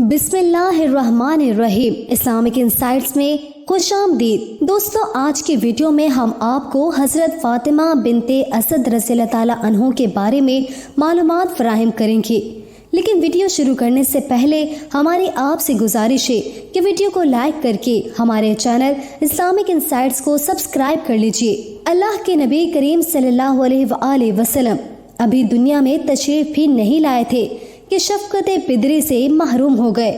بسم اللہ الرحمن الرحیم۔ اسلامک انسائٹس میں خوش آمدید۔ دوستو، آج کی ویڈیو میں ہم آپ کو حضرت فاطمہ بنت اسد رضی اللہ تعالیٰ عنہ کے بارے میں معلومات فراہم کریں گے، لیکن ویڈیو شروع کرنے سے پہلے ہماری آپ سے گزارش ہے کہ ویڈیو کو لائک کر کے ہمارے چینل اسلامک انسائٹس کو سبسکرائب کر لیجئے۔ اللہ کے نبی کریم صلی اللہ علیہ وآلہ وسلم ابھی دنیا میں تشریف بھی نہیں لائے تھے کہ شفقت پدری سے محروم ہو گئے۔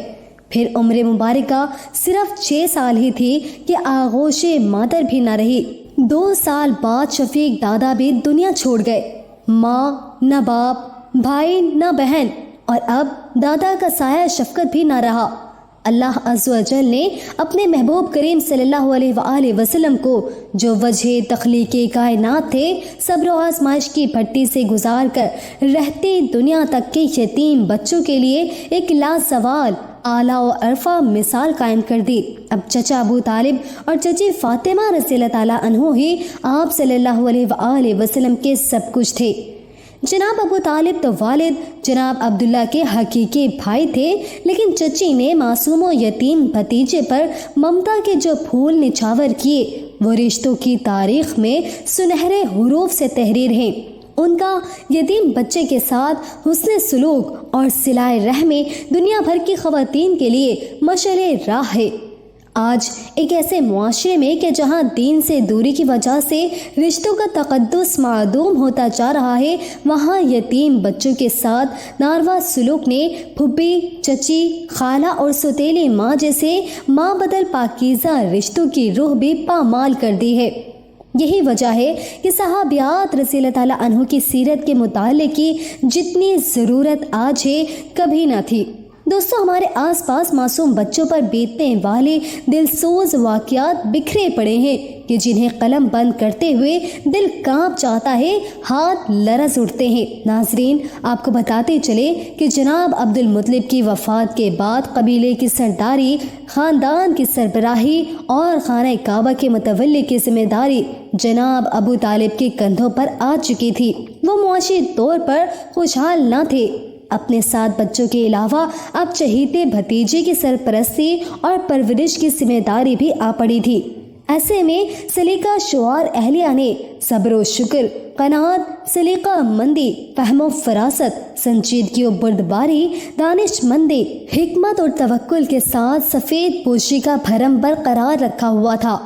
پھر عمر مبارکہ صرف 6 سال ہی تھی کہ آغوش مادر بھی نہ رہی۔ 2 سال بعد شفیق دادا بھی دنیا چھوڑ گئے۔ ماں نہ باپ، بھائی نہ بہن، اور اب دادا کا سایہ شفقت بھی نہ رہا۔ اللہ عز و جل نے اپنے محبوب کریم صلی اللہ علیہ وآلہ وسلم کو جو وجہ تخلیق کائنات تھے، صبر و آزمائش کی بھٹی سے گزار کر رہتی دنیا تک کے یتیم بچوں کے لیے ایک لازوال اعلیٰ و عرفہ مثال قائم کر دی۔ اب چچا ابو طالب اور چچی فاطمہ رضی اللہ تعالیٰ عنہ ہی آپ صلی اللہ علیہ وآلہ وسلم کے سب کچھ تھے۔ جناب ابو طالب تو والد جناب عبداللہ کے حقیقی بھائی تھے، لیکن چچی نے معصوم و یتیم بھتیجے پر ممتا کے جو پھول نچھاور کیے وہ رشتوں کی تاریخ میں سنہرے حروف سے تحریر ہیں۔ ان کا یتیم بچے کے ساتھ حسن سلوک اور صلہ رحمی دنیا بھر کی خواتین کے لیے مشعل راہ ہے۔ آج ایک ایسے معاشرے میں کہ جہاں دین سے دوری کی وجہ سے رشتوں کا تقدس معدوم ہوتا جا رہا ہے، وہاں یتیم بچوں کے ساتھ ناروا سلوک نے پھپھی، چچی، خالہ اور سوتیلی ماں جیسے ماں بدل پاکیزہ رشتوں کی روح بھی پامال کر دی ہے۔ یہی وجہ ہے کہ صحابیات رضی اللہ تعالیٰ عنہ کی سیرت کے مطالعے کی جتنی ضرورت آج ہے کبھی نہ تھی۔ دوستو، ہمارے آس پاس معصوم بچوں پر بیتنے والے دلسوز واقعات بکھرے پڑے ہیں کہ جنہیں قلم بند کرتے ہوئے دل کانپ جاتا ہے، ہاتھ لرز اٹھتے ہیں۔ ناظرین، آپ کو بتاتے چلے کہ جناب عبد المطلب کی وفات کے بعد قبیلے کی سرداری، خاندان کی سربراہی اور خانہ کعبہ کے متولی کی ذمہ داری جناب ابو طالب کے کندھوں پر آ چکی تھی۔ وہ معاشی طور پر خوشحال نہ تھے۔ اپنے 7 بچوں کے علاوہ اب چہیتے بھتیجے کی سرپرستی اور پرورش کی ذمہ داری بھی آ پڑی تھی۔ ایسے میں سلیقہ شعار اہلیہ نے صبر و شکر، قناعت، سلیقہ مندی، فہم و فراست، سنجیدگی و بردباری، دانش مندی، حکمت اور توکل کے ساتھ سفید پوشی کا بھرم برقرار رکھا ہوا تھا۔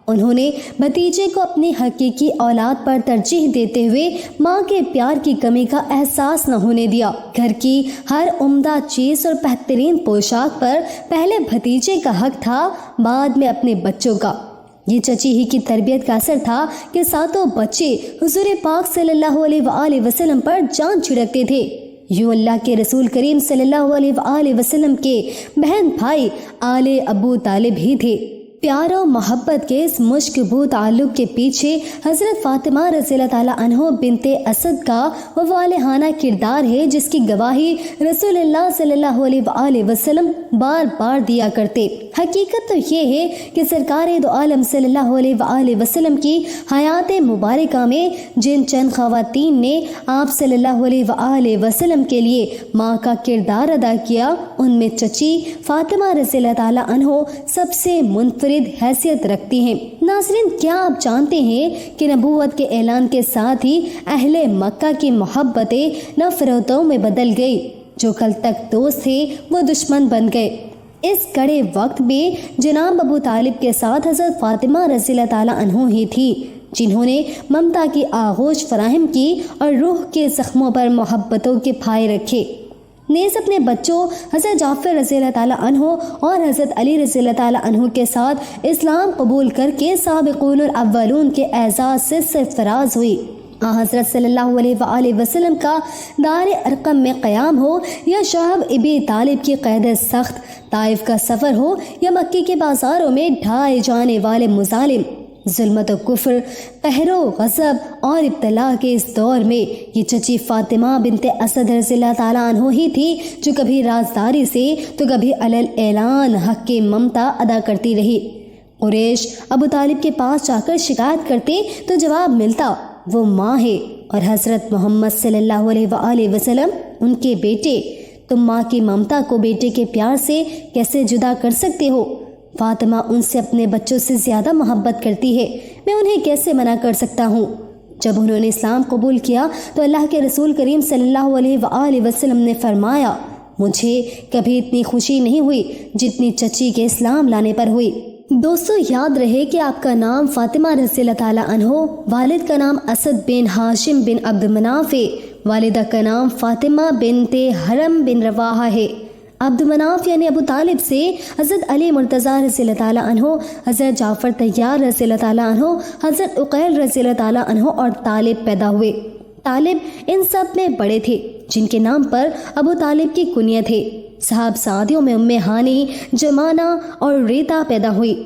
انہوں نے بھتیجے کو اپنی حقیقی اولاد پر ترجیح دیتے ہوئے ماں کے پیار کی کمی کا احساس نہ ہونے دیا۔ گھر کی ہر عمدہ چیز اور بہترین پوشاک پر پہلے بھتیجے کا حق تھا، بعد میں اپنے بچوں کا۔ یہ چچی ہی کی تربیت کا اثر تھا کہ 7 بچے حضور پاک صلی اللہ علیہ وآلہ وسلم پر جان چھڑکتے تھے۔ یوں اللہ کے رسول کریم صلی اللہ علیہ وآلہ وسلم کے بہن بھائی آل ابو طالب ہی تھے۔ پیار و محبت کے اس مشکبو تعلق کے پیچھے حضرت فاطمہ رضی اللہ تعالیٰ عنہ بنت اسد کا وہ والہانہ کردار ہے جس کی گواہی رسول اللہ صلی اللہ علیہ وآلہ وسلم بار بار دیا کرتے۔ حقیقت تو یہ ہے کہ سرکار دو عالم صلی اللہ علیہ وآلہ وسلم کی حیات مبارکہ میں جن چند خواتین نے آپ صلی اللہ علیہ وآلہ وسلم کے لیے ماں کا کردار ادا کیا، ان میں چچی فاطمہ رضی اللہ تعالیٰ عنہ سب سے منفرد حیثیت رکھتی ہیں۔ ناظرین، کیا آپ جانتے ہیں کہ نبوت کے اعلان کے ساتھ ہی اہل مکہ کی محبتیں نفرتوں میں بدل گئی؟ جو کل تک دوست تھے وہ دشمن بن گئے۔ اس کڑے وقت میں جناب ابو طالب کے ساتھ حضرت فاطمہ رضی اللہ تعالیٰ عنہ ہی تھی جنہوں نے ممتا کی آغوش فراہم کی اور روح کے زخموں پر محبتوں کے پھائے رکھے۔ نیز اپنے بچوں حضرت جعفر رضی اللہ تعالیٰ عنہ اور حضرت علی رضی اللہ تعالیٰ عنہ کے ساتھ اسلام قبول کر کے سابقون الاولون کے اعزاز سے سرفراز ہوئی۔ حضرت صلی اللہ علیہ وآلہ وسلم کا دار ارقم میں قیام ہو یا شعب ابی طالب کی قید سخت طائف کا سفر ہو یا مکی کے بازاروں میں ڈھائے جانے والے مظالم، ظلمت و کفر، قہر و غضب اور ابتلا کے اس دور میں یہ چچی فاطمہ بنت اسد رضی اللہ تعالیٰ عنہ ہی تھی جو کبھی رازداری سے تو کبھی علل اعلان حق کی ممتا ادا کرتی رہی۔ قریش ابو طالب کے پاس جا کر شکایت کرتے تو جواب ملتا وہ ماں ہے اور حضرت محمد صلی اللہ علیہ وآلہ وسلم ان کے بیٹے۔ تم ماں کی ممتا کو بیٹے کے پیار سے کیسے جدا کر سکتے ہو؟ فاطمہ ان سے اپنے بچوں سے زیادہ محبت کرتی ہے، میں انہیں کیسے منع کر سکتا ہوں؟ جب انہوں نے اسلام قبول کیا تو اللہ کے رسول کریم صلی اللہ علیہ وآلہ وسلم نے فرمایا، مجھے کبھی اتنی خوشی نہیں ہوئی جتنی چچی کے اسلام لانے پر ہوئی۔ دوستو، یاد رہے کہ آپ کا نام فاطمہ رضی اللہ تعالیٰ عنہ، والد کا نام اسد بن ہاشم بن عبد مناف ہے، والدہ کا نام فاطمہ بنت حرم بن رواحہ ہے۔ عبد مناف یعنی ابو طالب سے حضرت علی مرتضیٰ رضی اللہ تعالیٰ عنہ، حضرت جعفر طیار رضی اللہ تعالیٰ عنہ، حضرت عقیل رضی اللہ تعالیٰ عنہ اور طالب پیدا ہوئے۔ طالب ان سب میں بڑے تھے، جن کے نام پر ابو طالب کی کنیت ہے۔ صحابیوں میں ام ہانی، جمانہ اور ریتا پیدا ہوئی۔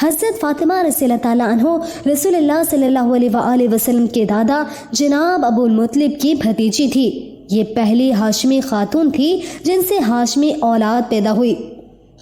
حضرت فاطمہ رضی اللہ تعالیٰ عنہ رسول اللہ صلی اللہ علیہ وآلہ وسلم کے دادا جناب ابو المطلب کی بھتیجی تھی۔ یہ پہلی ہاشمی خاتون تھی جن سے ہاشمی اولاد پیدا ہوئی۔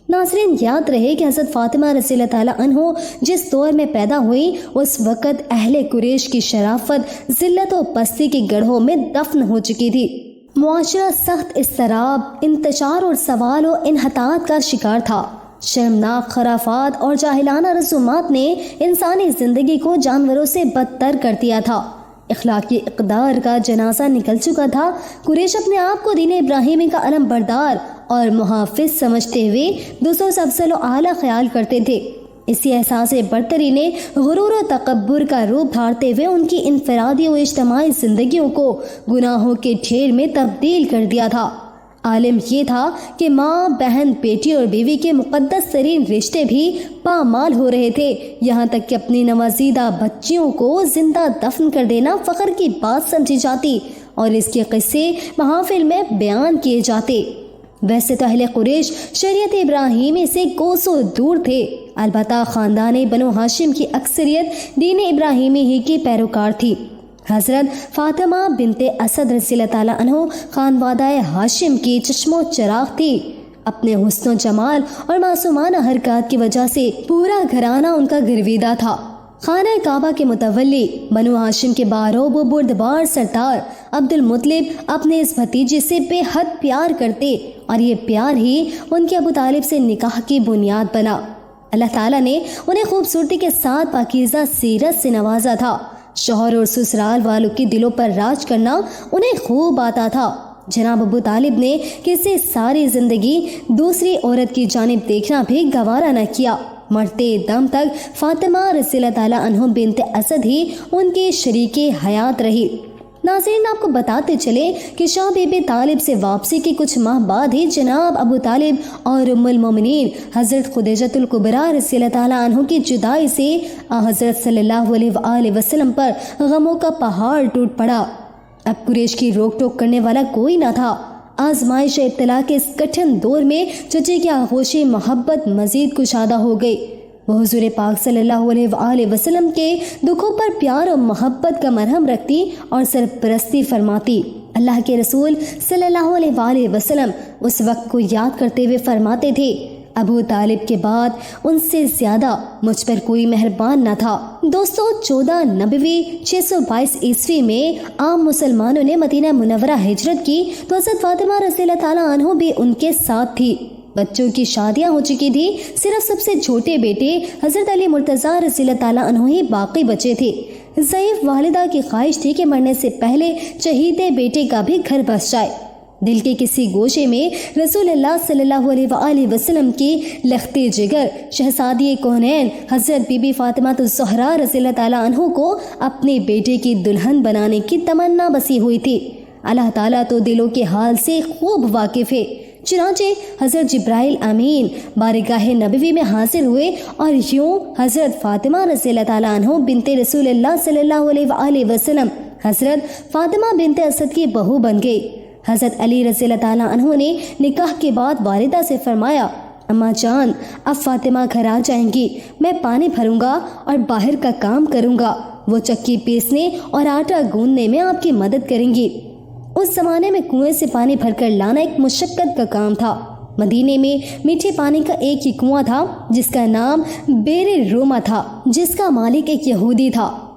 ناظرین، یاد رہے کہ حضرت فاطمہ رضی اللہ تعالیٰ عنہ جس دور میں پیدا ہوئی اس وقت اہل قریش کی شرافت ذلت و پستی کے گڑھوں میں دفن ہو چکی تھی۔ معاشرہ سخت اضطراب، انتشار اور سوال و انحطاط کا شکار تھا۔ شرمناک خرافات اور جاہلانہ رسومات نے انسانی زندگی کو جانوروں سے بدتر کر دیا تھا۔ اخلاقی اقدار کا جنازہ نکل چکا تھا۔ قریش اپنے آپ کو دین ابراہیمی کا علم بردار اور محافظ سمجھتے ہوئے دوسروں سے افضل و اعلیٰ خیال کرتے تھے۔ اسی احساس برتری نے غرور و تکبر کا روپ دھارتے ہوئے ان کی انفرادی و اجتماعی زندگیوں کو گناہوں کے ڈھیر میں تبدیل کر دیا تھا۔ عالم یہ تھا کہ ماں، بہن، بیٹی اور بیوی کے مقدس ترین رشتے بھی پامال ہو رہے تھے، یہاں تک کہ اپنی نوزائیدہ بچیوں کو زندہ دفن کر دینا فخر کی بات سمجھی جاتی اور اس کے قصے محافل میں بیان کیے جاتے۔ ویسے تو اہل قریش شریعت ابراہیمی سے کوسوں دور تھے، البتہ خاندان بنو ہاشم کی اکثریت دین ابراہیمی ہی کی پیروکار تھی۔ حضرت فاطمہ بنت اسد رضی اللہ تعالیٰ عنہ خانوادہ ہاشم کی چشم و چراغ تھی۔ اپنے حسن و جمال اور معصومانہ حرکات کی وجہ سے پورا گھرانہ ان کا گرویدہ تھا۔ خانہ کعبہ کے متولی بنو ہاشم کے باروب و بردبار سردار عبد المطلب اپنے اس بھتیجے سے بے حد پیار کرتے اور یہ پیار ہی ان کے ابو طالب سے نکاح کی بنیاد بنا۔ اللہ تعالیٰ نے انہیں خوبصورتی کے ساتھ پاکیزہ سیرت سے نوازا تھا۔ شوہر اور سسرال والوں کے دلوں پر راج کرنا انہیں خوب آتا تھا۔ جناب ابو طالب نے کسی ساری زندگی دوسری عورت کی جانب دیکھنا بھی گوارا نہ کیا۔ مرتے دم تک فاطمہ رضی اللہ تعالیٰ عنہ بنت اسد ہی ان کی شریک حیات رہی۔ ناظرین، آپ کو بتاتے چلے کہ شاہ بی بی طالب سے واپسی کے کچھ ماہ بعد ہی جناب ابو طالب اور ام المومنین حضرت خدیجۃ الکبریٰ رضی اللہ تعالیٰ عنہ کی جدائی سے حضرت صلی اللہ علیہ وآلہ وسلم پر غموں کا پہاڑ ٹوٹ پڑا۔ اب قریش کی روک ٹوک کرنے والا کوئی نہ تھا۔ آزمائش ابتلا کے اس کٹھن دور میں چچے کی آغوشی محبت مزید کشادہ ہو گئی۔ وہ حضور پاک صلی اللہ علیہ وآلہ وسلم کے دکھوں پر پیار و محبت کا مرہم رکھتی اور سرپرستی فرماتی۔ اللہ کے رسول صلی اللہ علیہ وآلہ وسلم اس وقت کو یاد کرتے ہوئے فرماتے تھے، ابو طالب کے بعد ان سے زیادہ مجھ پر کوئی مہربان نہ تھا۔ دوستو، 14 نبوی 622 عیسوی میں عام مسلمانوں نے مدینہ منورہ ہجرت کی تو حضرت فاطمہ رضی اللہ تعالیٰ عنہ بھی ان کے ساتھ تھی۔ بچوں کی شادیاں ہو چکی تھی، صرف سب سے چھوٹے بیٹے حضرت علی مرتضیٰ رضی اللہ تعالیٰ عنہ ہی باقی بچے تھے۔ ضعیف والدہ کی خواہش تھی کہ مرنے سے پہلے چہیتے بیٹے کا بھی گھر بس جائے۔ دل کے کسی گوشے میں رسول اللہ صلی اللہ علیہ وآلہ وسلم کی لختی جگر شہزادی کونین حضرت بی بی فاطمہ الزہرا رضی اللہ تعالیٰ عنہ کو اپنے بیٹے کی دلہن بنانے کی تمنا بسی ہوئی تھی۔ اللہ تعالیٰ تو دلوں کے حال سے خوب واقف ہے۔ چنانچہ حضرت جبرائیل امین بارگاہ نبوی میں حاضر ہوئے اور یوں حضرت فاطمہ رضی اللہ تعالیٰ عنہ بنت رسول اللہ صلی اللہ علیہ وآلہ وسلم حضرت فاطمہ بنت اسد کی بہو بن گئی۔ حضرت علی رضی اللہ تعالیٰ عنہ نے نکاح کے بعد والدہ سے فرمایا، اماں جان، اب فاطمہ گھر آ جائیں گی، میں پانی بھروں گا اور باہر کا کام کروں گا، وہ چکی پیسنے اور آٹا گوندنے میں آپ کی مدد کریں گی۔ اس زمانے میں کنویں سے پانی بھر کر لانا ایک مشقت کا کام تھا۔ مدینے میں میٹھے پانی کا ایک ہی کنواں تھا جس کا نام بیر روما تھا، جس کا مالک ایک یہودی تھا۔